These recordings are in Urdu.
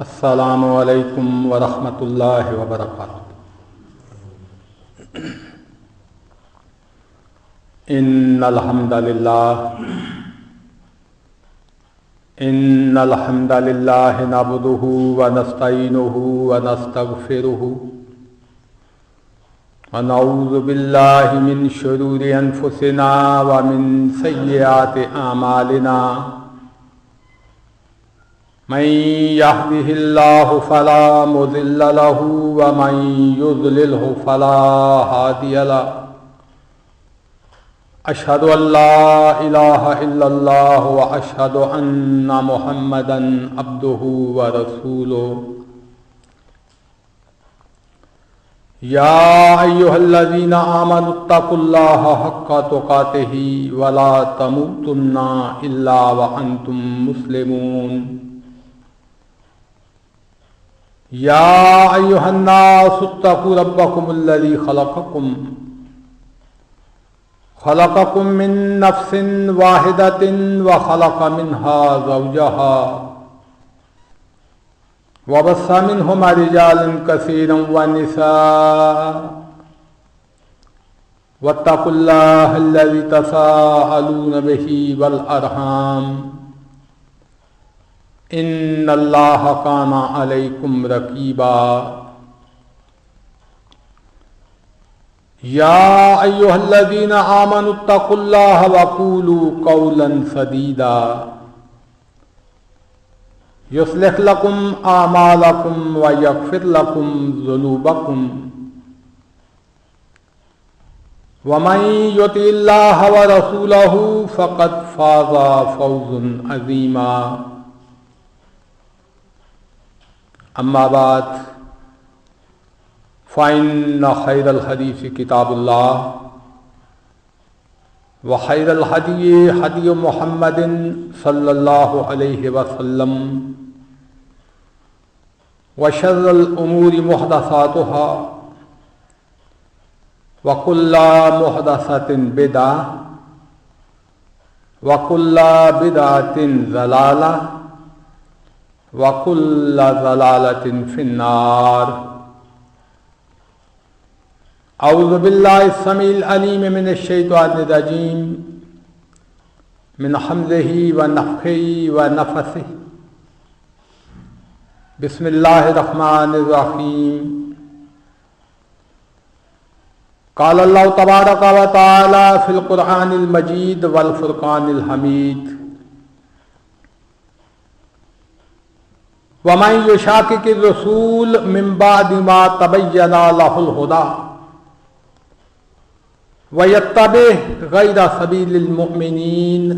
السلام علیکم ورحمۃ اللہ وبرکاتہ۔ ان الحمد للہ نحمدہ ونستعینہ ونستغفرہ ونعوذ باللہ من شرور انفسنا ومن سیئات اعمالنا، من يهده الله فلا مضل له ومن يضلله فلا هادي له، أشهد أن لا إله إلا الله وأشهد أن محمدا عبده ورسوله۔ يا أيها الذين آمنوا اتقوا الله حق تقاته ولا تموتن إلا وأنتم مسلمون۔ يا أيها الناس اتقوا ربكم الذي خلقكم من نفس واحدة وخلق منها زوجها وبث منهما رجالا كثيرا ونساء، واتقوا الله الذي تساءلون به والأرحام ان اللہ کان علیکم رقیبا۔ یا ایھا الذین آمنوا اتقوا اللہ وقولوا قولا سدیدا یصلح لکم اعمالکم ویغفر لکم ذنوبکم ومن یطع اللہ ورسولہ فقد فاز فوزا عظیما۔ اما بعد فإن خير الحديث كتاب الله وخير الهدي هدي محمد صلى الله عليه وسلم وشر الأمور محدثاتها وكل محدثة بدعة وكل بدعة ضلالة وَكُلَّ ضَلَالَةٍ فِي النَّارِ۔ اعوذ باللہ السمیع العلیم من الشیطان الرجیم من حمزہ ونفخہ ونفثہ، بسم اللہ الرحمن الرحیم۔ قال اللہ تبارک و تعالی فی القرآن المجید والفرقان الحمید، وَمَن يُشَاقِقِ الرَّسُولَ مِن بَعْدِ مَا تَبَيَّنَ لَهُ الْهُدَى وَيَتَّبِعْ غَيْرَ سَبِيلِ الْمُؤْمِنِينَ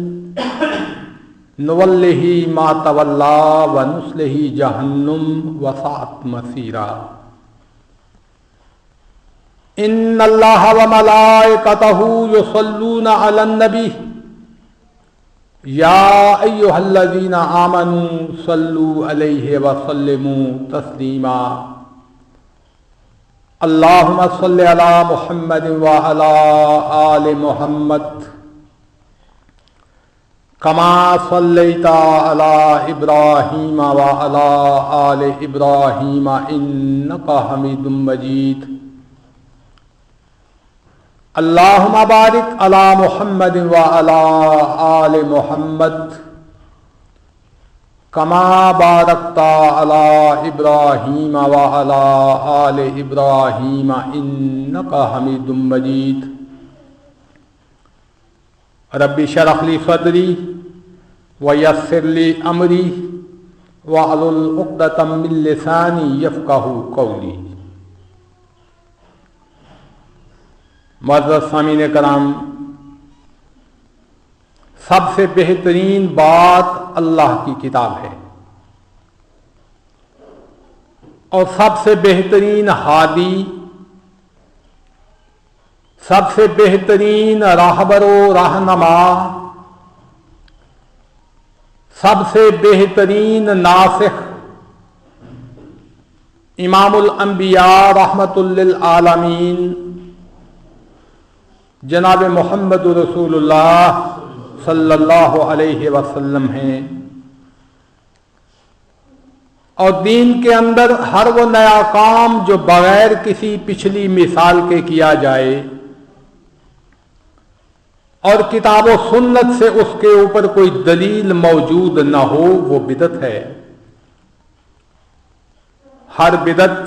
نُوَلِّهِ مَا تَوَلَّى وَنُصْلِهِ جَهَنَّمَ وَسَاءَتْ مَصِيرًا۔ إِنَّ اللَّهَ وَمَلَائِكَتَهُ يُصَلُّونَ عَلَى النَّبِيِّ یا ایھا الذین آمنوا صلوا علیہ وسلموا تسلیما۔ اللہم صل علی محمد وعلی آل محمد کما صلیت علی ابراہیم وعلی آل ابراہیم انک حمید مجید۔ اللہم بارک علی محمد وعلی آل محمد کما بارکت علی ابراہیم وعلی آل ابراہیم انک حمید مجید۔ رب اشرح لی صدری ویسر لی امری واحلل عقدۃ من لسانی یفقہوا قولی۔ معزز سامعین کرام، سب سے بہترین بات اللہ کی کتاب ہے، اور سب سے بہترین ہادی، سب سے بہترین راہبر و رہنما، سب سے بہترین ناصح امام الانبیاء رحمۃ للعالمین جناب محمد رسول اللہ صلی اللہ علیہ وسلم ہیں۔ اور دین کے اندر ہر وہ نیا کام جو بغیر کسی پچھلی مثال کے کیا جائے اور کتاب و سنت سے اس کے اوپر کوئی دلیل موجود نہ ہو وہ بدعت ہے۔ ہر بدعت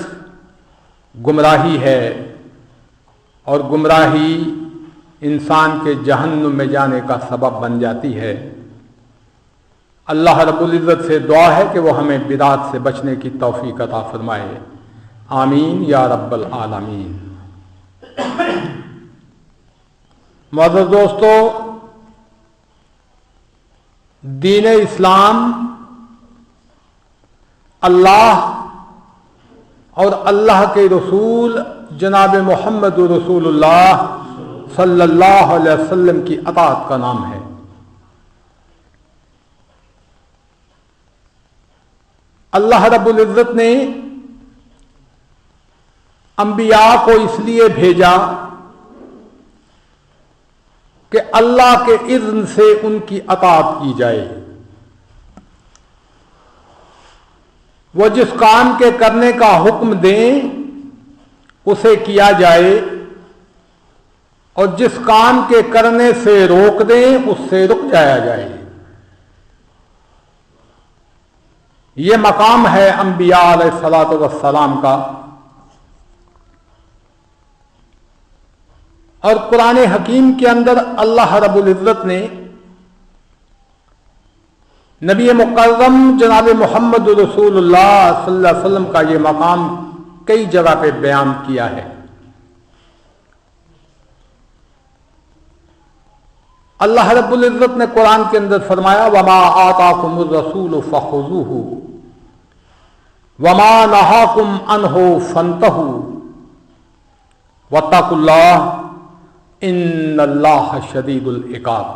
گمراہی ہے اور گمراہی انسان کے جہنم میں جانے کا سبب بن جاتی ہے۔ اللہ رب العزت سے دعا ہے کہ وہ ہمیں بدعات سے بچنے کی توفیق عطا فرمائے، آمین یا رب العالمین۔ معزز دوستو، دین اسلام اللہ اور اللہ کے رسول جناب محمد رسول اللہ صلی اللہ علیہ وسلم کی اطاعت کا نام ہے۔ اللہ رب العزت نے انبیاء کو اس لیے بھیجا کہ اللہ کے اذن سے ان کی اطاعت کی جائے۔ وہ جس کام کے کرنے کا حکم دیں اسے کیا جائے اور جس کام کے کرنے سے روک دیں اس سے رک جایا جائے۔ یہ مقام ہے انبیاء علیہ الصلوۃ والسلام کا۔ اور قرآن حکیم کے اندر اللہ رب العزت نے نبی مکرم جناب محمد رسول اللہ صلی اللہ علیہ وسلم کا یہ مقام کئی جگہ پہ بیان کیا ہے۔ اللہ رب العزت نے قرآن کے اندر فرمایا وما آتاکم الرسول فخذوہ وما نہاکم عنہ فانتہوا واتقوا اللہ ان اللہ شدید العقاب۔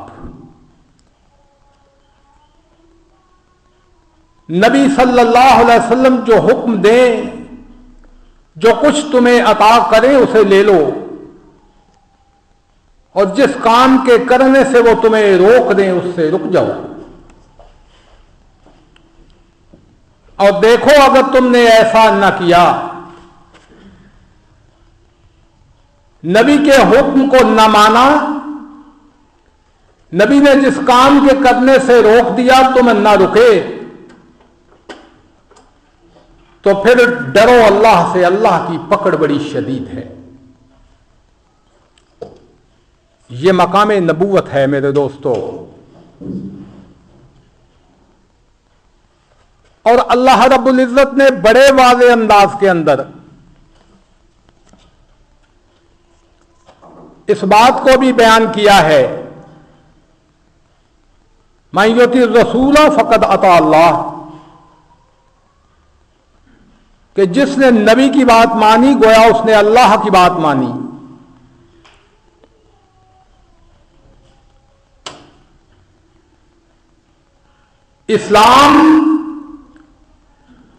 نبی صلی اللہ علیہ وسلم جو حکم دیں، جو کچھ تمہیں عطا کریں اسے لے لو، اور جس کام کے کرنے سے وہ تمہیں روک دیں اس سے رک جاؤ۔ اور دیکھو اگر تم نے ایسا نہ کیا، نبی کے حکم کو نہ مانا، نبی نے جس کام کے کرنے سے روک دیا تم نہ رکے، تو پھر ڈرو اللہ سے، اللہ کی پکڑ بڑی شدید ہے۔ یہ مقام نبوت ہے میرے دوستو۔ اور اللہ رب العزت نے بڑے واضح انداز کے اندر اس بات کو بھی بیان کیا ہے من یطع الرسول فقد اطاع اللہ، کہ جس نے نبی کی بات مانی گویا اس نے اللہ کی بات مانی۔ اسلام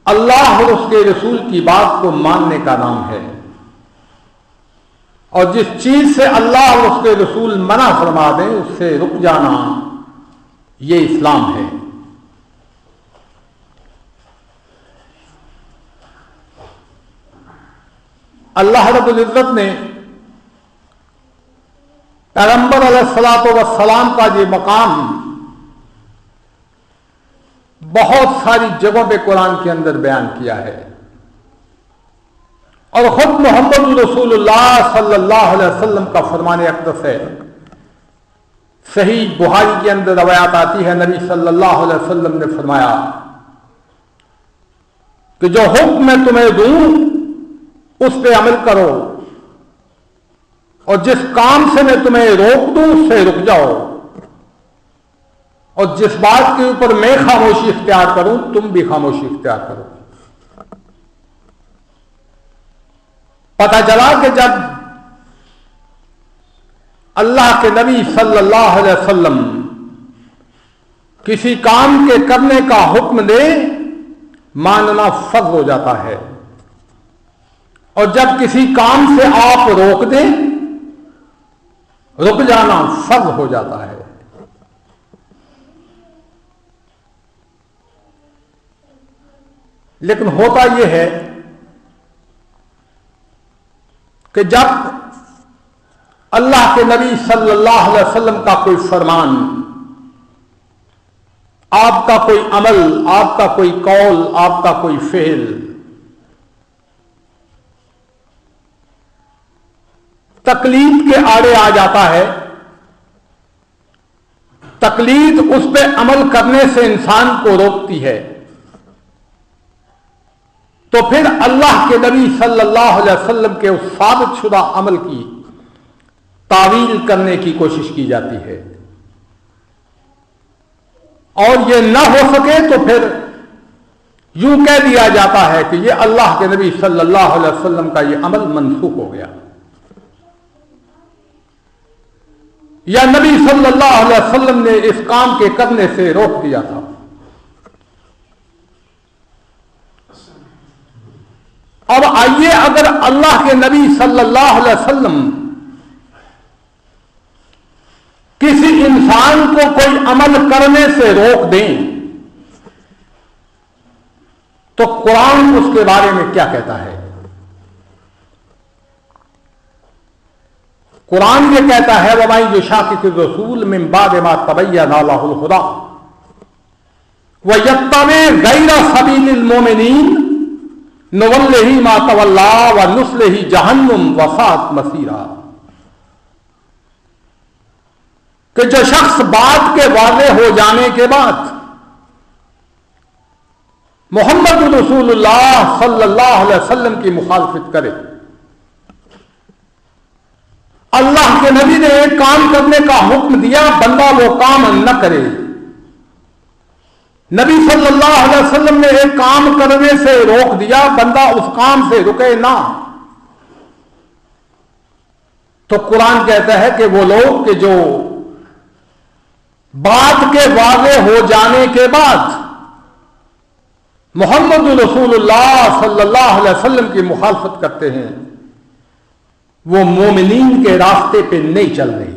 اللہ اور اس کے رسول کی بات کو ماننے کا نام ہے، اور جس چیز سے اللہ اور اس کے رسول منع فرما دیں اس سے رک جانا، یہ اسلام ہے۔ اللہ رب العزت نے پیغمبر علیہ الصلوۃ والسلام کا یہ مقام بہت ساری جگہوں پہ قرآن کے اندر بیان کیا ہے، اور خود محمد رسول اللہ صلی اللہ علیہ وسلم کا فرمان اقدس ہے۔ صحیح بخاری کے اندر روایات آتی ہے، نبی صلی اللہ علیہ وسلم نے فرمایا کہ جو حکم میں تمہیں دوں اس پہ عمل کرو، اور جس کام سے میں تمہیں روک دوں اس سے رک جاؤ، اور جس بات کے اوپر میں خاموشی اختیار کروں تم بھی خاموشی اختیار کرو۔ پتہ چلا کہ جب اللہ کے نبی صلی اللہ علیہ وسلم کسی کام کے کرنے کا حکم دے ماننا فرض ہو جاتا ہے، اور جب کسی کام سے آپ روک دیں رک جانا فرض ہو جاتا ہے۔ لیکن ہوتا یہ ہے کہ جب اللہ کے نبی صلی اللہ علیہ وسلم کا کوئی فرمان، آپ کا کوئی عمل، آپ کا کوئی قول، آپ کا کوئی فعل تقلید کے آڑے آ جاتا ہے، تقلید اس پہ عمل کرنے سے انسان کو روکتی ہے، تو پھر اللہ کے نبی صلی اللہ علیہ وسلم کے اس ثابت شدہ عمل کی تعویل کرنے کی کوشش کی جاتی ہے، اور یہ نہ ہو سکے تو پھر یوں کہہ دیا جاتا ہے کہ یہ اللہ کے نبی صلی اللہ علیہ وسلم کا یہ عمل منسوخ ہو گیا، یا نبی صلی اللہ علیہ وسلم نے اس کام کے کرنے سے روک دیا تھا۔ اب آئیے، اگر اللہ کے نبی صلی اللہ علیہ وسلم کسی انسان کو کوئی عمل کرنے سے روک دیں تو قرآن اس کے بارے میں کیا کہتا ہے؟ قرآن یہ کہتا ہے وَمَن يُشَاقِقِ الرَّسُولَ مِن بَعْدِ مَا تَبَيَّنَ لَهُ الْهُدَىٰ وَيَتَّبِعْ غَيْرَ سَبِيلِ الْمُؤْمِنِينَ نُوَلِّهِ مَا تَوَلَّىٰ وَنُصْلِهِ جَهَنَّمَ وَسَاءَتْ مَصِيرًا، کہ جو شخص بات کے واضح ہو جانے کے بعد محمد رسول اللہ صلی اللہ علیہ وسلم کی مخالفت کرے، اللہ کے نبی نے ایک کام کرنے کا حکم دیا، بندہ وہ کام نہ کرے، نبی صلی اللہ علیہ وسلم نے ایک کام کرنے سے روک دیا، بندہ اس کام سے رکے نہ، تو قرآن کہتا ہے کہ وہ لوگ کہ جو بات کے واضح ہو جانے کے بعد محمد رسول اللہ صلی اللہ علیہ وسلم کی مخالفت کرتے ہیں، وہ مومنین کے راستے پہ نہیں چل رہے،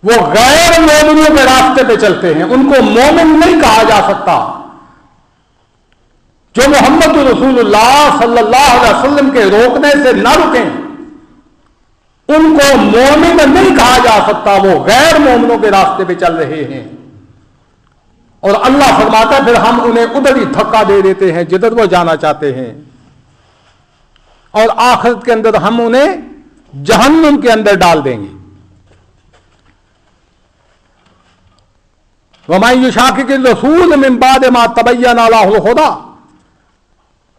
وہ غیر مومنوں کے راستے پہ چلتے ہیں، ان کو مومن نہیں کہا جا سکتا۔ جو محمد رسول اللہ صلی اللہ علیہ وسلم کے روکنے سے نہ رکیں ان کو مومن نہیں کہا جا سکتا، وہ غیر مومنوں کے راستے پہ چل رہے ہیں، اور اللہ فرماتا ہے پھر ہم انہیں ادھر ہی دھکا دے دیتے ہیں جدھر وہ جانا چاہتے ہیں، اور آخرت کے اندر ہم انہیں جہنم کے اندر ڈال دیں گے۔ وَمَن يُشَاقِقِ الرَّسُولَ مِن بَعْدِ مَا تَبَيَّنَ لَهُ الْهُدَىٰ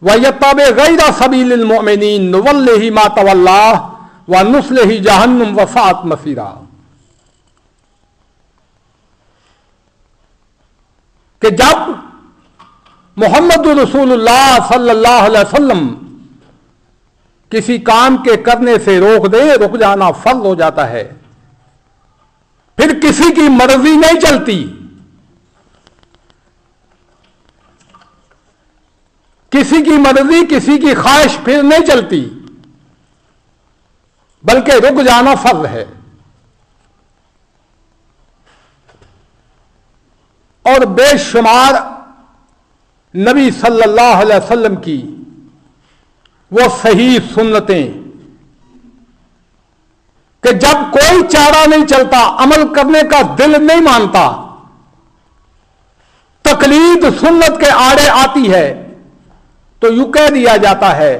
وَيَتَّبِعْ غَيْرَ سَبِيلِ الْمُؤْمِنِينَ نُوَلِّهِ مَا تَوَلَّىٰ وَنُصْلِهِ جَهَنَّمَ وَسَاءَتْ مَصِيرًا، کہ جب محمد رسول اللہ صلی اللہ علیہ وسلم کسی کام کے کرنے سے روک دے، رک جانا فرض ہو جاتا ہے، پھر کسی کی مرضی نہیں چلتی، کسی کی مرضی، کسی کی خواہش پھر نہیں چلتی، بلکہ رک جانا فرض ہے۔ اور بے شمار نبی صلی اللہ علیہ وسلم کی وہ صحیح سنتیں کہ جب کوئی چارہ نہیں چلتا، عمل کرنے کا دل نہیں مانتا، تقلید سنت کے آڑے آتی ہے، تو یوں کہہ دیا جاتا ہے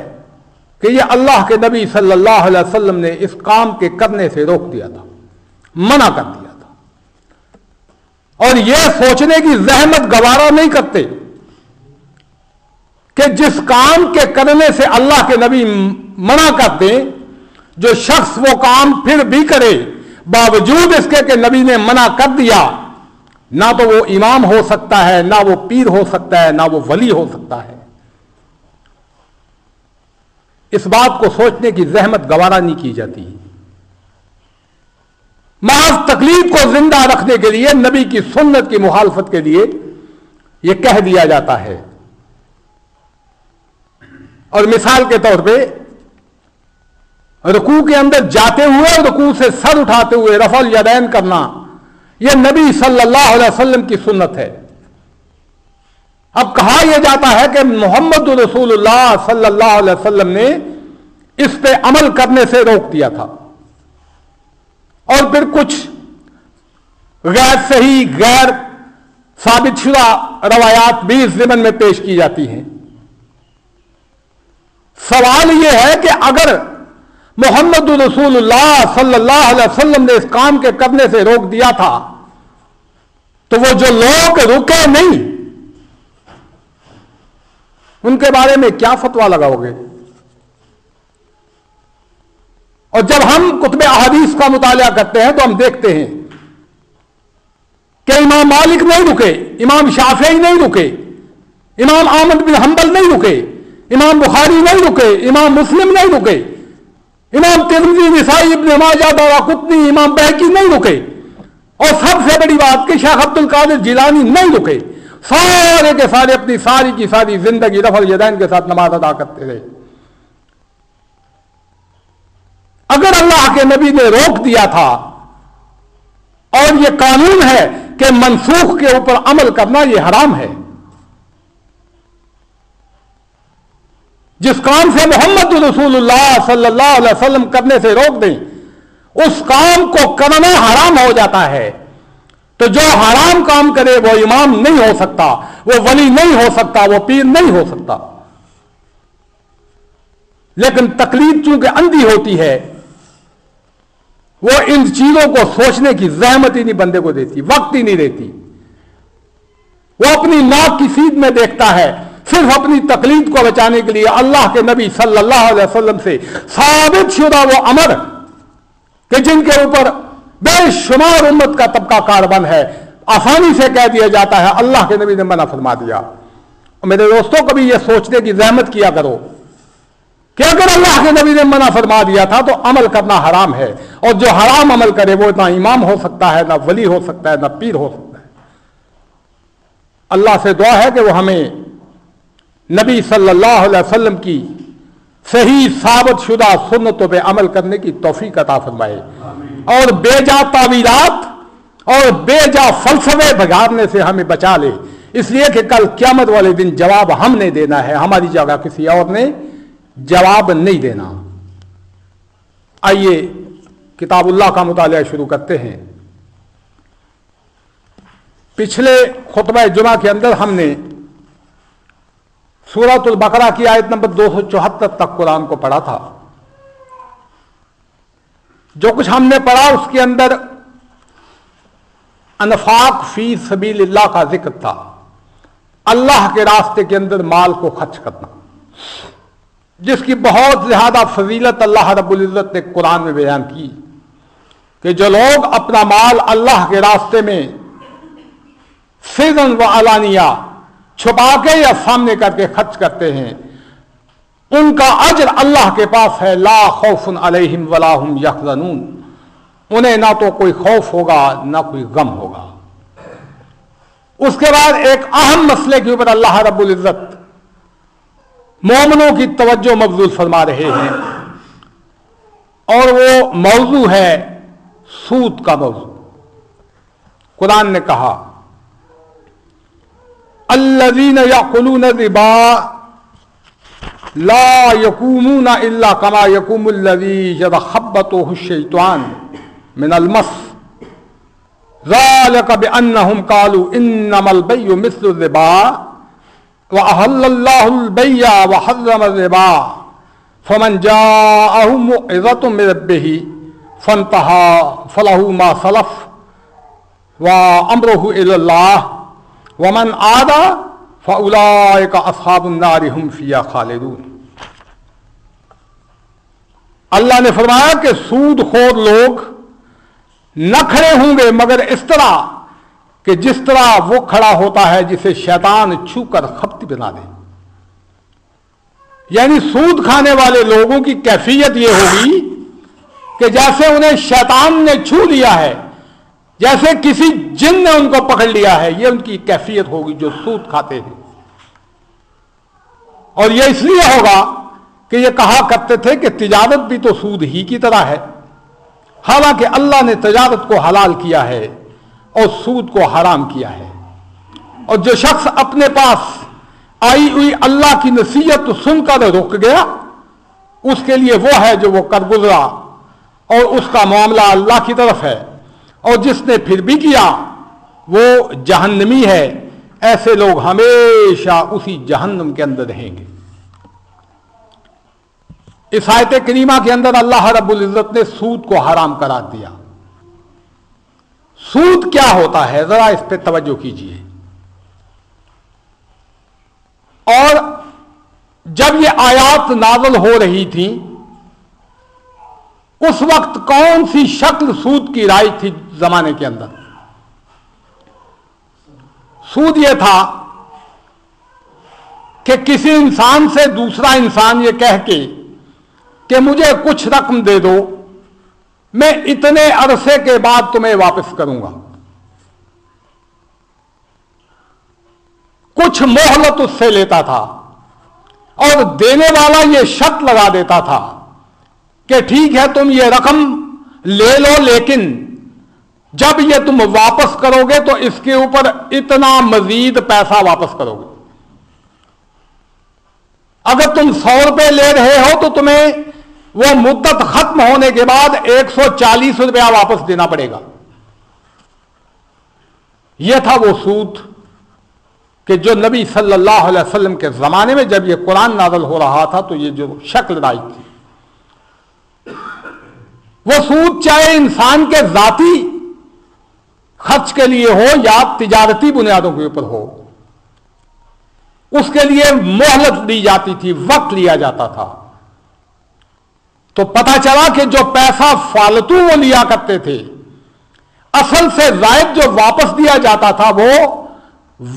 کہ یہ اللہ کے نبی صلی اللہ علیہ وسلم نے اس کام کے کرنے سے روک دیا تھا، منع کر دیا تھا، اور یہ سوچنے کی زحمت گوارا نہیں کرتے کہ جس کام کے کرنے سے اللہ کے نبی منع کر دیں، جو شخص وہ کام پھر بھی کرے باوجود اس کے کہ نبی نے منع کر دیا، نہ تو وہ امام ہو سکتا ہے، نہ وہ پیر ہو سکتا ہے، نہ وہ ولی ہو سکتا ہے۔ اس بات کو سوچنے کی زحمت گوارا نہیں کی جاتی، محض تقلید کو زندہ رکھنے کے لیے، نبی کی سنت کی مخالفت کے لیے یہ کہہ دیا جاتا ہے۔ اور مثال کے طور پہ رکوع کے اندر جاتے ہوئے، رکوع سے سر اٹھاتے ہوئے رفع الیدین کرنا، یہ نبی صلی اللہ علیہ وسلم کی سنت ہے۔ اب کہا یہ جاتا ہے کہ محمد رسول اللہ صلی اللہ علیہ وسلم نے اس پہ عمل کرنے سے روک دیا تھا، اور پھر کچھ غیر صحیح غیر ثابت شدہ روایات بھی اس ضمن میں پیش کی جاتی ہیں۔ سوال یہ ہے کہ اگر محمد رسول اللہ صلی اللہ علیہ وسلم نے اس کام کے کرنے سے روک دیا تھا تو وہ جو لوگ رکے نہیں ان کے بارے میں کیا فتویٰ لگاؤ گے؟ اور جب ہم کتب احادیث کا مطالعہ کرتے ہیں تو ہم دیکھتے ہیں کہ امام مالک نہیں رکے، امام شافعی نہیں رکے، امام احمد بن حنبل نہیں رکے، امام بخاری نہیں رکے، امام مسلم نہیں رکے، امام ترمذی، نسائی، ابن ماجہ، دارقطنی، امام بہقی نہیں رکے، اور سب سے بڑی بات کہ شیخ عبد القادر جیلانی نہیں رکے، سارے کے سارے اپنی ساری کی ساری زندگی رفع الیدین کے ساتھ نماز ادا کرتے رہے۔ اگر اللہ کے نبی نے روک دیا تھا، اور یہ قانون ہے کہ منسوخ کے اوپر عمل کرنا یہ حرام ہے، جس کام سے محمد رسول اللہ صلی اللہ علیہ وسلم کرنے سے روک دیں اس کام کو کرنا حرام ہو جاتا ہے۔ تو جو حرام کام کرے وہ امام نہیں ہو سکتا، وہ ولی نہیں ہو سکتا، وہ پیر نہیں ہو سکتا۔ لیکن تقلید چونکہ اندھی ہوتی ہے، وہ ان چیزوں کو سوچنے کی زحمت ہی نہیں بندے کو دیتی، وقت ہی نہیں دیتی۔ وہ اپنی ناک کی سیدھ میں دیکھتا ہے، صرف اپنی تقلید کو بچانے کے لیے اللہ کے نبی صلی اللہ علیہ وسلم سے ثابت شدہ وہ امر کہ جن کے اوپر بے شمار امت کا طبقہ کاربن ہے، آسانی سے کہہ دیا جاتا ہے اللہ کے نبی نے منع فرما دیا۔ اور میرے دوستوں کبھی یہ سوچنے کی زحمت کیا کرو کہ اگر اللہ کے نبی نے منع فرما دیا تھا تو عمل کرنا حرام ہے، اور جو حرام عمل کرے وہ نہ امام ہو سکتا ہے، نہ ولی ہو سکتا ہے، نہ پیر ہو سکتا ہے۔ اللہ سے دعا ہے کہ وہ ہمیں نبی صلی اللہ علیہ وسلم کی صحیح ثابت شدہ سنتوں پہ عمل کرنے کی توفیق عطا فرمائے، اور بے جا تعویلات اور بے جا فلسفے بگاڑنے سے ہمیں بچا لے، اس لیے کہ کل قیامت والے دن جواب ہم نے دینا ہے، ہماری جگہ کسی اور نے جواب نہیں دینا۔ آئیے کتاب اللہ کا مطالعہ شروع کرتے ہیں۔ پچھلے خطبہ جمعہ کے اندر ہم نے سورۃ البقرہ کی آیت نمبر 274 تک قرآن کو پڑھا تھا۔ جو کچھ ہم نے پڑھا اس کے اندر انفاق فی سبیل اللہ کا ذکر تھا، اللہ کے راستے کے اندر مال کو خرچ کرنا، جس کی بہت زیادہ فضیلت اللہ رب العزت نے قرآن میں بیان کی کہ جو لوگ اپنا مال اللہ کے راستے میں سرًا و علانیہ چھپا کے یا سامنے کر کے خرچ کرتے ہیں، ان کا اجر اللہ کے پاس ہے، لا خوف علیہم ولا ہم یحزنون، انہیں نہ تو کوئی خوف ہوگا نہ کوئی غم ہوگا۔ اس کے بعد ایک اہم مسئلے کے اوپر اللہ رب العزت مومنوں کی توجہ مبذول فرما رہے ہیں، اور وہ موضوع ہے سود کا موضوع۔ قرآن نے کہا الذین یأکلون الربا لا یقومون الا کما یقوم الذی یتخبطہ الشیطان من المس ذلک بأنہم قالوا انما البیع مثل الربا وأحل اللہ البیع وحرم الربا فمن جاءہ موعظۃ من ربہ فانتہى فلہ ما سلف وامرہ الی اللہ ومن عاد فاولئک اصحاب النار هم فیہا خالدون۔ اللہ نے فرمایا کہ سود خور لوگ نہ کھڑے ہوں گے مگر اس طرح کہ جس طرح وہ کھڑا ہوتا ہے جسے شیطان چھو کر خپتی بنا دے، یعنی سود کھانے والے لوگوں کی کیفیت یہ ہوگی کہ جیسے انہیں شیطان نے چھو لیا ہے، جیسے کسی جن نے ان کو پکڑ لیا ہے، یہ ان کی کیفیت ہوگی جو سود کھاتے ہیں۔ اور یہ اس لیے ہوگا کہ یہ کہا کرتے تھے کہ تجارت بھی تو سود ہی کی طرح ہے، حالانکہ اللہ نے تجارت کو حلال کیا ہے اور سود کو حرام کیا ہے۔ اور جو شخص اپنے پاس آئی ہوئی اللہ کی نصیحت سن کر رک گیا، اس کے لیے وہ ہے جو وہ کر گزرا اور اس کا معاملہ اللہ کی طرف ہے، اور جس نے پھر بھی کیا وہ جہنمی ہے۔ ایسے لوگ ہمیشہ اسی جہنم کے اندر رہیں گے۔ اس آیت کریمہ کے اندر اللہ رب العزت نے سود کو حرام قرار دیا۔ سود کیا ہوتا ہے ذرا اس پہ توجہ کیجیے۔ اور جب یہ آیات نازل ہو رہی تھی اس وقت کون سی شکل سود کی رائج تھی زمانے کے اندر؟ سود یہ تھا کہ کسی انسان سے دوسرا انسان یہ کہہ کے کہ مجھے کچھ رقم دے دو، میں اتنے عرصے کے بعد تمہیں واپس کروں گا، کچھ مہلت اس سے لیتا تھا، اور دینے والا یہ شرط لگا دیتا تھا کہ ٹھیک ہے تم یہ رقم لے لو، لیکن جب یہ تم واپس کرو گے تو اس کے اوپر اتنا مزید پیسہ واپس کرو گے۔ اگر تم 100 روپے لے رہے ہو تو تمہیں وہ مدت ختم ہونے کے بعد 140 روپیہ واپس دینا پڑے گا۔ یہ تھا وہ سود کہ جو نبی صلی اللہ علیہ وسلم کے زمانے میں جب یہ قرآن نازل ہو رہا تھا تو یہ جو شکل رائج تھی، وہ سود چاہے انسان کے ذاتی خرچ کے لیے ہو یا تجارتی بنیادوں کے اوپر ہو، اس کے لیے مہلت دی جاتی تھی، وقت لیا جاتا تھا۔ تو پتہ چلا کہ جو پیسہ فالتو وہ لیا کرتے تھے، اصل سے زائد جو واپس دیا جاتا تھا وہ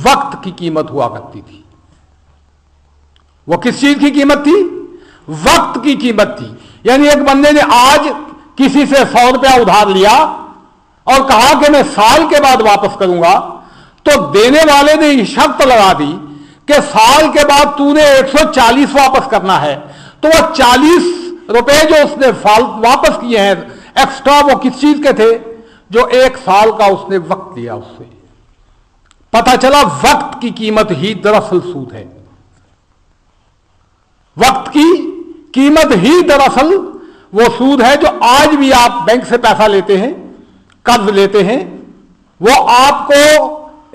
وقت کی قیمت ہوا کرتی تھی۔ وہ کس چیز کی قیمت تھی؟ وقت کی قیمت تھی۔ یعنی ایک بندے نے آج کسی سے 100 روپیہ ادھار لیا اور کہا کہ میں سال کے بعد واپس کروں گا، تو دینے والے نے یہ شرط لگا دی کہ سال کے بعد تو نے 140 واپس کرنا ہے، تو وہ 40 روپے جو اس نے واپس کیے ہیں ایکسٹرا، وہ کس چیز کے تھے؟ جو 1 سال کا اس نے وقت لیا اس سے۔ پتہ چلا وقت کی قیمت ہی دراصل سود ہے۔ وقت کی قیمت ہی دراصل وہ سود ہے جو آج بھی آپ بینک سے پیسہ لیتے ہیں، قرض لیتے ہیں، وہ آپ کو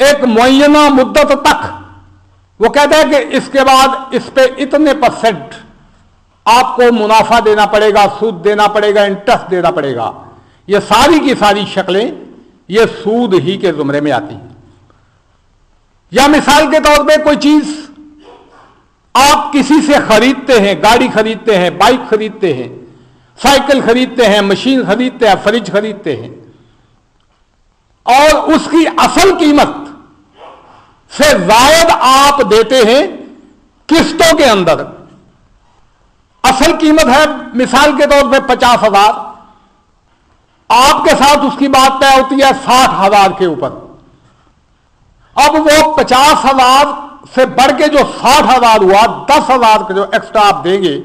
ایک معینہ مدت تک وہ کہتا ہے کہ اس کے بعد اس پہ اتنے % آپ کو منافع دینا پڑے گا، سود دینا پڑے گا، انٹرسٹ دینا پڑے گا۔ یہ ساری کی ساری شکلیں یہ سود ہی کے زمرے میں آتی ہیں۔ یا مثال کے طور پہ کوئی چیز آپ کسی سے خریدتے ہیں، گاڑی خریدتے ہیں، بائک خریدتے ہیں، سائیکل خریدتے ہیں، مشین خریدتے ہیں، فریج خریدتے ہیں، اور اس کی اصل قیمت سے زائد آپ دیتے ہیں قسطوں کے اندر۔ اصل قیمت ہے مثال کے طور پہ 50,000، آپ کے ساتھ اس کی بات طے ہوتی ہے 60,000 کے اوپر۔ اب وہ 50,000 سے بڑھ کے جو 60,000 ہوا، 10,000 کا جو ایکسٹرا آپ دیں گے،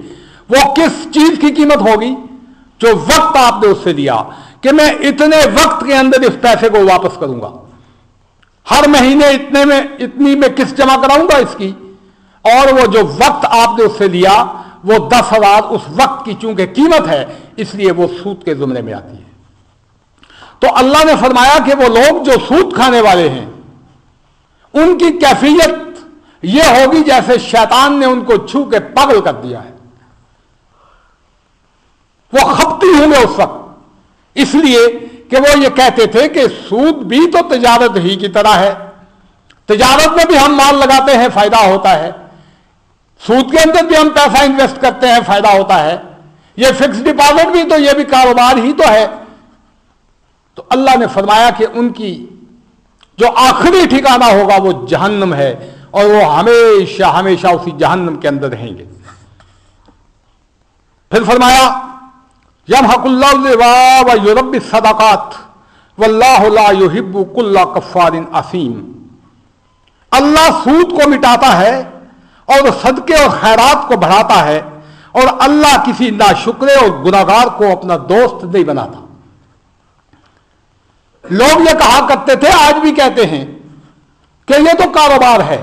وہ کس چیز کی قیمت ہوگی؟ جو وقت آپ نے اس سے لیا کہ میں اتنے وقت کے اندر اس پیسے کو واپس کروں گا، ہر مہینے اتنی میں قسط جمع کراؤں گا اس کی، اور وہ جو وقت آپ نے اس سے لیا وہ 10,000 اس وقت کی چونکہ قیمت ہے، اس لیے وہ سود کے زمرے میں آتی ہے۔ تو اللہ نے فرمایا کہ وہ لوگ جو سود کھانے والے ہیں ان کی کیفیت یہ ہوگی جیسے شیطان نے ان کو چھو کے پاگل کر دیا ہے۔ وہ خپتی ہوں گے اس وقت، اس لیے کہ وہ یہ کہتے تھے کہ سود بھی تو تجارت ہی کی طرح ہے، تجارت میں بھی ہم مال لگاتے ہیں، فائدہ ہوتا ہے، سود کے اندر بھی ہم پیسہ انویسٹ کرتے ہیں، فائدہ ہوتا ہے، یہ فکس ڈپازٹ بھی تو یہ بھی کاروبار ہی تو ہے۔ تو اللہ نے فرمایا کہ ان کی جو آخری ٹھکانہ ہوگا وہ جہنم ہے، اور وہ ہمیشہ ہمیشہ اسی جہنم کے اندر رہیں گے۔ پھر فرمایا یمحق اللہ الربا ویربی الصدقات واللہ لا یحب کل کفار اثیم۔ اللہ سود کو مٹاتا ہے اور صدقے اور خیرات کو بڑھاتا ہے، اور اللہ کسی ناشکرے اور گناہگار کو اپنا دوست نہیں بناتا۔ لوگ یہ کہا کرتے تھے، آج بھی کہتے ہیں کہ یہ تو کاروبار ہے،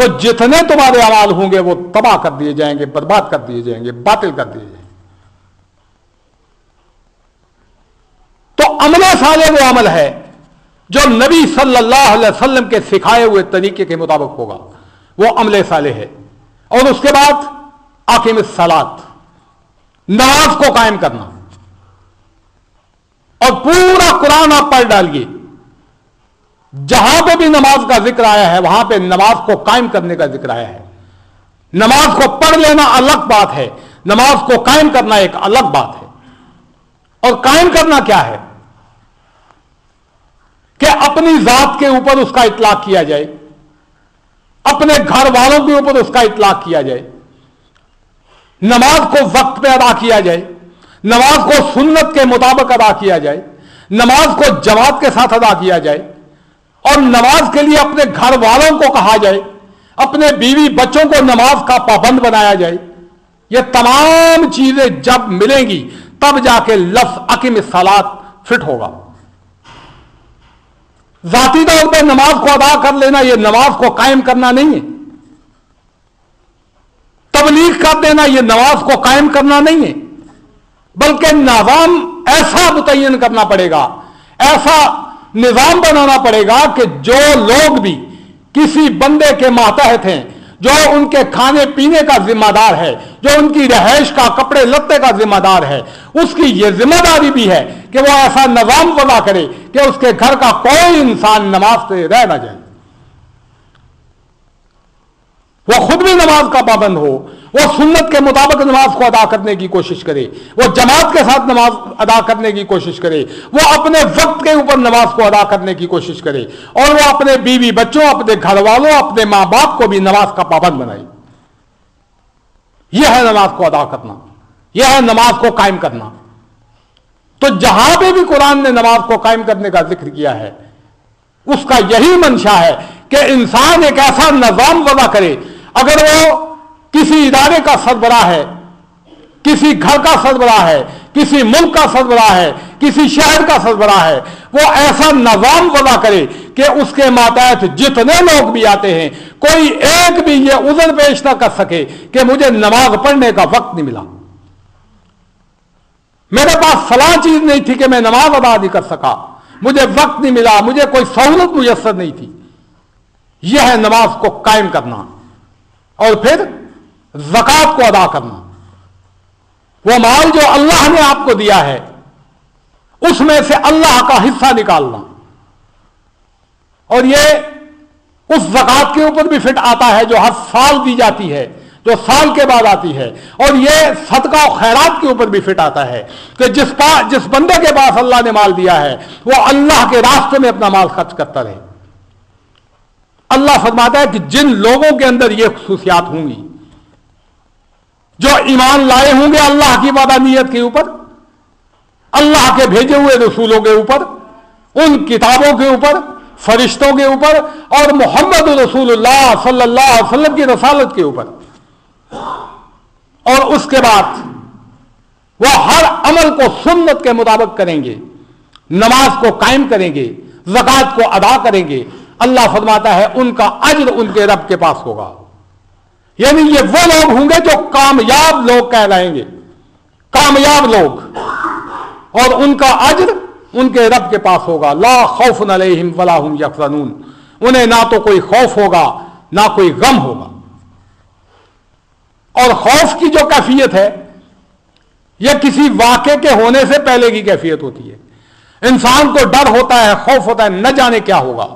تو جتنے تمہارے اعمال ہوں گے وہ تباہ کر دیے جائیں گے، برباد کر دیے جائیں گے، باطل کر دیے جائیں گے۔ تو عمل صالح وہ عمل ہے جو نبی صلی اللہ علیہ وسلم کے سکھائے ہوئے طریقے کے مطابق ہوگا، وہ عمل صالح ہے۔ اور اس کے بعد اقیم الصلاۃ، نماز کو قائم کرنا، اور پورا قرآن آپ پڑھ ڈالیے، جہاں پہ بھی نماز کا ذکر آیا ہے وہاں پہ نماز کو قائم کرنے کا ذکر آیا ہے۔ نماز کو پڑھ لینا الگ بات ہے، نماز کو قائم کرنا ایک الگ بات ہے۔ اور قائم کرنا کیا ہے؟ کہ اپنی ذات کے اوپر اس کا اطلاق کیا جائے، اپنے گھر والوں کے اوپر اس کا اطلاق کیا جائے، نماز کو وقت پہ ادا کیا جائے، نماز کو سنت کے مطابق ادا کیا جائے، نماز کو جماعت کے ساتھ ادا کیا جائے، اور نماز کے لیے اپنے گھر والوں کو کہا جائے، اپنے بیوی بچوں کو نماز کا پابند بنایا جائے۔ یہ تمام چیزیں جب ملیں گی تب جا کے لفظ اقیم الصلاۃ فٹ ہوگا۔ ذاتی طور پہ نماز کو ادا کر لینا یہ نماز کو قائم کرنا نہیں ہے، تبلیغ کر دینا یہ نماز کو قائم کرنا نہیں ہے، بلکہ نظام ایسا متعین کرنا پڑے گا، ایسا نظام بنانا پڑے گا کہ جو لوگ بھی کسی بندے کے ماتحت ہیں، جو ان کے کھانے پینے کا ذمہ دار ہے، جو ان کی رہائش کا کپڑے لتے کا ذمہ دار ہے، اس کی یہ ذمہ داری بھی ہے کہ وہ ایسا نظام وضع کرے کہ اس کے گھر کا کوئی انسان نماز سے رہ نہ جائے، وہ خود بھی نماز کا پابند ہو، وہ سنت کے مطابق نماز کو ادا کرنے کی کوشش کرے، وہ جماعت کے ساتھ نماز ادا کرنے کی کوشش کرے، وہ اپنے وقت کے اوپر نماز کو ادا کرنے کی کوشش کرے، اور وہ اپنے بیوی بچوں، اپنے گھر والوں، اپنے ماں باپ کو بھی نماز کا پابند بنائے۔ یہ ہے نماز کو ادا کرنا، یہ ہے نماز کو قائم کرنا۔ تو جہاں پہ بھی قرآن نے نماز کو قائم کرنے کا ذکر کیا ہے اس کا یہی منشا ہے کہ انسان ایک ایسا نظام وضع کرے۔ اگر وہ کسی ادارے کا سربراہ ہے، کسی گھر کا سربراہ ہے، کسی ملک کا سربراہ ہے، کسی شہر کا سربراہ ہے، وہ ایسا نظام وضع کرے کہ اس کے ماتحت جتنے لوگ بھی آتے ہیں کوئی ایک بھی یہ عذر پیش نہ کر سکے کہ مجھے نماز پڑھنے کا وقت نہیں ملا، میرے پاس فلاں چیز نہیں تھی کہ میں نماز ادا نہیں کر سکا، مجھے وقت نہیں ملا، مجھے کوئی سہولت میسر نہیں تھی۔ یہ ہے نماز کو قائم کرنا۔ اور پھر زکوٰۃ کو ادا کرنا، وہ مال جو اللہ نے آپ کو دیا ہے اس میں سے اللہ کا حصہ نکالنا، اور یہ اس زکوٰۃ کے اوپر بھی فٹ آتا ہے جو ہر سال دی جاتی ہے، جو سال کے بعد آتی ہے، اور یہ صدقہ و خیرات کے اوپر بھی فٹ آتا ہے کہ جس بندے کے پاس اللہ نے مال دیا ہے وہ اللہ کے راستے میں اپنا مال خرچ کرتا رہے۔ اللہ فرماتا ہے کہ جن لوگوں کے اندر یہ خصوصیات ہوں گی، جو ایمان لائے ہوں گے اللہ کی وحدانیت کے اوپر، اللہ کے بھیجے ہوئے رسولوں کے اوپر، ان کتابوں کے اوپر، فرشتوں کے اوپر، اور محمد رسول اللہ صلی اللہ علیہ وسلم کی رسالت کے اوپر، اور اس کے بعد وہ ہر عمل کو سنت کے مطابق کریں گے، نماز کو قائم کریں گے، زکوٰۃ کو ادا کریں گے، اللہ فرماتا ہے ان کا اجر ان کے رب کے پاس ہوگا۔ یعنی یہ وہ لوگ ہوں گے جو کامیاب لوگ کہلائیں گے، کامیاب لوگ، اور ان کا اجر ان کے رب کے پاس ہوگا۔ لا خوف علیہم ولا هم یحزنون، انہیں نہ تو کوئی خوف ہوگا نہ کوئی غم ہوگا۔ اور خوف کی جو کیفیت ہے یہ کسی واقعے کے ہونے سے پہلے کی کیفیت ہوتی ہے۔ انسان کو ڈر ہوتا ہے، خوف ہوتا ہے نہ جانے کیا ہوگا،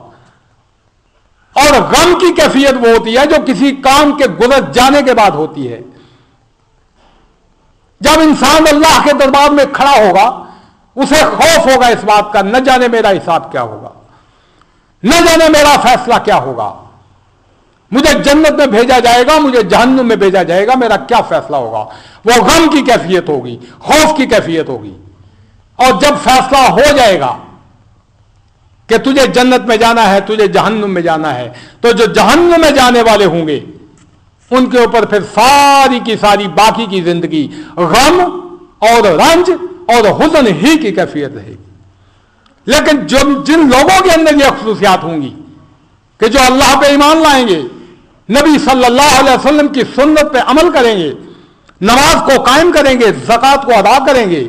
اور غم کی کیفیت وہ ہوتی ہے جو کسی کام کے گزر جانے کے بعد ہوتی ہے۔ جب انسان اللہ کے دربار میں کھڑا ہوگا اسے خوف ہوگا اس بات کا، نہ جانے میرا حساب کیا ہوگا، نہ جانے میرا فیصلہ کیا ہوگا، مجھے جنت میں بھیجا جائے گا، مجھے جہنم میں بھیجا جائے گا، میرا کیا فیصلہ ہوگا۔ وہ غم کی کیفیت ہوگی، خوف کی کیفیت ہوگی۔ اور جب فیصلہ ہو جائے گا کہ تجھے جنت میں جانا ہے، تجھے جہنم میں جانا ہے، تو جو جہنم میں جانے والے ہوں گے ان کے اوپر پھر ساری کی ساری باقی کی زندگی غم اور رنج اور حزن ہی کی کیفیت رہے گی۔ لیکن جن لوگوں کے اندر یہ خصوصیات ہوں گی کہ جو اللہ پہ ایمان لائیں گے، نبی صلی اللہ علیہ وسلم کی سنت پہ عمل کریں گے، نماز کو قائم کریں گے، زکوٰۃ کو ادا کریں گے،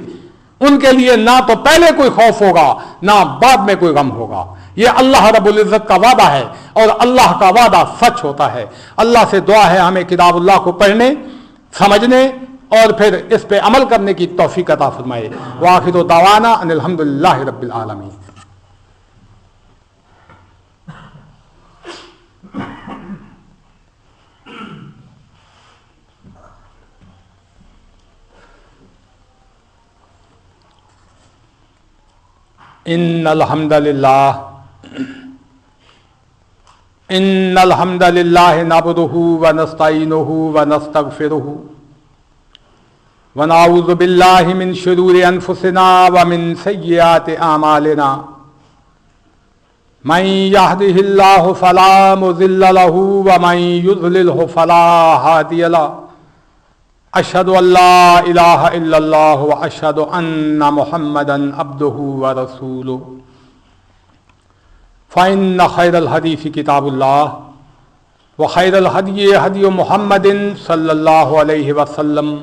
ان کے لیے نہ تو پہلے کوئی خوف ہوگا نہ بعد میں کوئی غم ہوگا۔ یہ اللہ رب العزت کا وعدہ ہے اور اللہ کا وعدہ سچ ہوتا ہے۔ اللہ سے دعا ہے ہمیں کتاب اللہ کو پڑھنے، سمجھنے اور پھر اس پہ عمل کرنے کی توفیق عطا فرمائے۔ وآخر دعوانا ان الحمدللہ رب العالمین۔ ان الحمد للہ نحمدہ ونستعینہ ونستغفرہ ونعوذ باللہ من شرور انفسنا ومن سیئات اعمالنا من یہدہ اللہ فلا مضل لہ ومن یضللہ فلا ہادی لہ اشہد ان لا الہ الا اللہ واشہد ان محمدا عبدہ ورسولہ فإن خیر الحدیث کتاب اللہ وخیر الہدی ہدی محمد صلی اللہ علیہ وسلم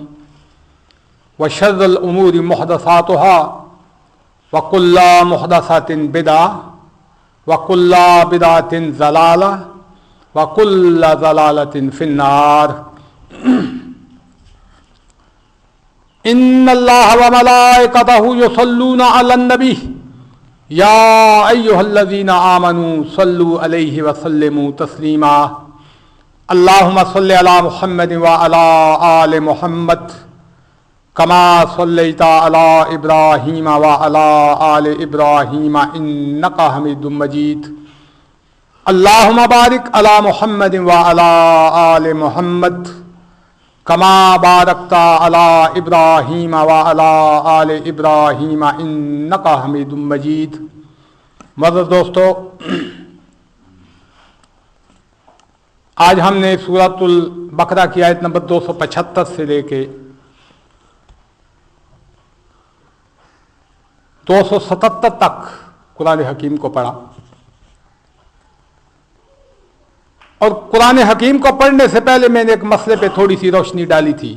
وشر الامور محدثاتها وکل محدثۃ بدعہ وکل بدعۃ ضلالہ وکل ضلالۃ فی النار۔ ان اللہ وملائکتہ یصلون علی النبی یا ایھا الذین آمنوا صلوا علیہ وسلموا تسلیما۔ اللہم صل علی محمد وعلی آل محمد کما صلیت علی ابراہیم وعلی آل ابراہیم انک حمید مجید۔ اللہم بارک علی محمد وعلی آل محمد کما بارکت علی ابراہیم وعلی آل ابراہیم انک حمید مجید۔ معزز دوستو، آج ہم نے سورۃ البقرہ کی آیت نمبر 275 سے لے کے 277 تک قرآن حکیم کو پڑھا، اور قرآن حکیم کو پڑھنے سے پہلے میں نے ایک مسئلے پہ تھوڑی سی روشنی ڈالی تھی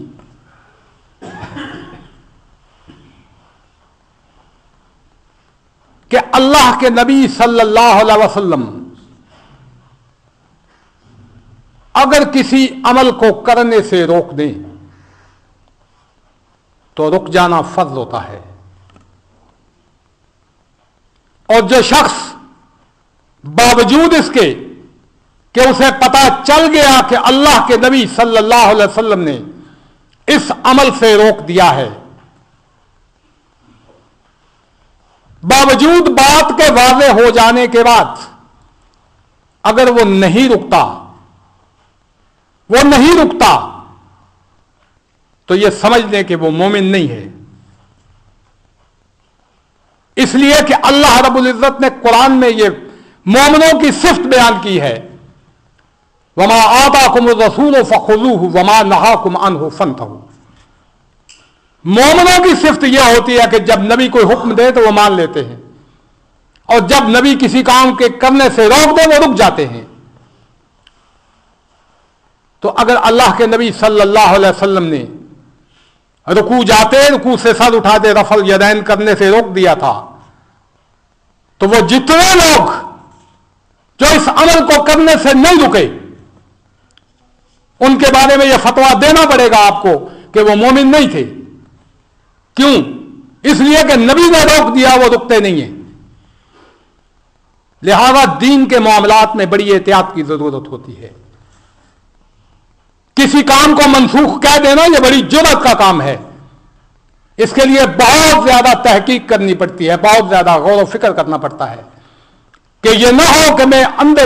کہ اللہ کے نبی صلی اللہ علیہ وسلم اگر کسی عمل کو کرنے سے روک دیں تو رک جانا فرض ہوتا ہے، اور جو شخص باوجود اس کے کہ اسے پتا چل گیا کہ اللہ کے نبی صلی اللہ علیہ وسلم نے اس عمل سے روک دیا ہے، باوجود بات کے واضح ہو جانے کے بعد اگر وہ نہیں رکتا تو یہ سمجھ لیں کہ وہ مومن نہیں ہے۔ اس لیے کہ اللہ رب العزت نے قرآن میں یہ مومنوں کی صفت بیان کی ہے، وما آتاکم الرسول فخذوہ وما نہاکم عنہ فانتہوا۔ مومنوں کی صفت یہ ہوتی ہے کہ جب نبی کوئی حکم دے تو وہ مان لیتے ہیں، اور جب نبی کسی کام کے کرنے سے روک دے وہ رک جاتے ہیں۔ تو اگر اللہ کے نبی صلی اللہ علیہ وسلم نے رکوع سے سر اٹھاتے رفع الیدین کرنے سے روک دیا تھا، تو وہ جتنے لوگ جو اس عمل کو کرنے سے نہیں رکے ان کے بارے میں یہ فتویٰ دینا پڑے گا آپ کو کہ وہ مومن نہیں تھے۔ کیوں؟ اس لیے کہ نبی نے روک دیا، وہ رکتے نہیں ہیں۔ لہذا دین کے معاملات میں بڑی احتیاط کی ضرورت ہوتی ہے۔ کسی کام کو منسوخ کہہ دینا یہ بڑی جرأت کا کام ہے، اس کے لیے بہت زیادہ تحقیق کرنی پڑتی ہے، بہت زیادہ غور و فکر کرنا پڑتا ہے کہ یہ نہ ہو کہ میں اندھے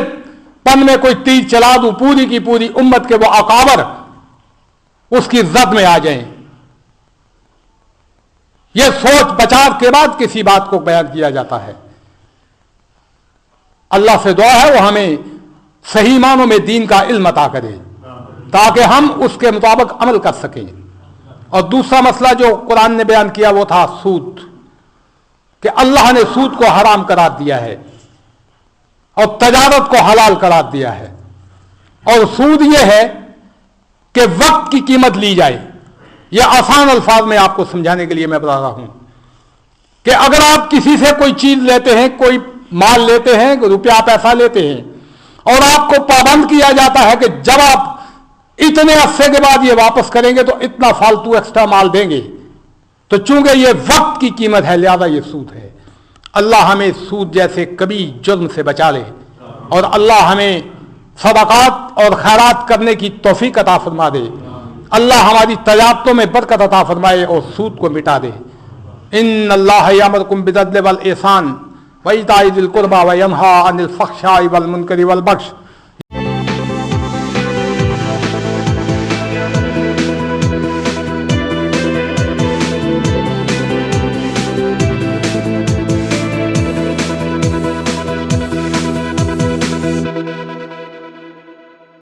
پن میں کوئی تیر چلا دوں، پوری کی پوری امت کے وہ اکابر اس کی زد میں آ جائیں۔ یہ سوچ بچاؤ کے بعد کسی بات کو بیان کیا جاتا ہے۔ اللہ سے دعا ہے وہ ہمیں صحیح معنوں میں دین کا علم عطا کرے تاکہ ہم اس کے مطابق عمل کر سکیں۔ اور دوسرا مسئلہ جو قرآن نے بیان کیا وہ تھا سود، کہ اللہ نے سود کو حرام قرار دیا ہے اور تجارت کو حلال قرار دیا ہے، اور سود یہ ہے کہ وقت کی قیمت لی جائے. یہ آسان الفاظ میں آپ کو سمجھانے کے لیے میں بتا رہا ہوں کہ اگر آپ کسی سے کوئی چیز لیتے ہیں, کوئی مال لیتے ہیں, روپیہ پیسہ لیتے ہیں, اور آپ کو پابند کیا جاتا ہے کہ جب آپ اتنے عرصے کے بعد یہ واپس کریں گے تو اتنا فالتو ایکسٹرا مال دیں گے, تو چونکہ یہ وقت کی قیمت ہے لہذا یہ سود ہے. اللہ ہمیں سود جیسے کبھی جرم سے بچا لے, اور اللہ ہمیں صدقات اور خیرات کرنے کی توفیق عطا فرما دے. اللہ ہماری تجارتوں میں برکت عطا فرمائے اور سود کو مٹا دے. ان اللہ یامرکم بالعدل والاحسان وایتاء ذی القربى وینھا عن الفحشاء والمنکر والبغی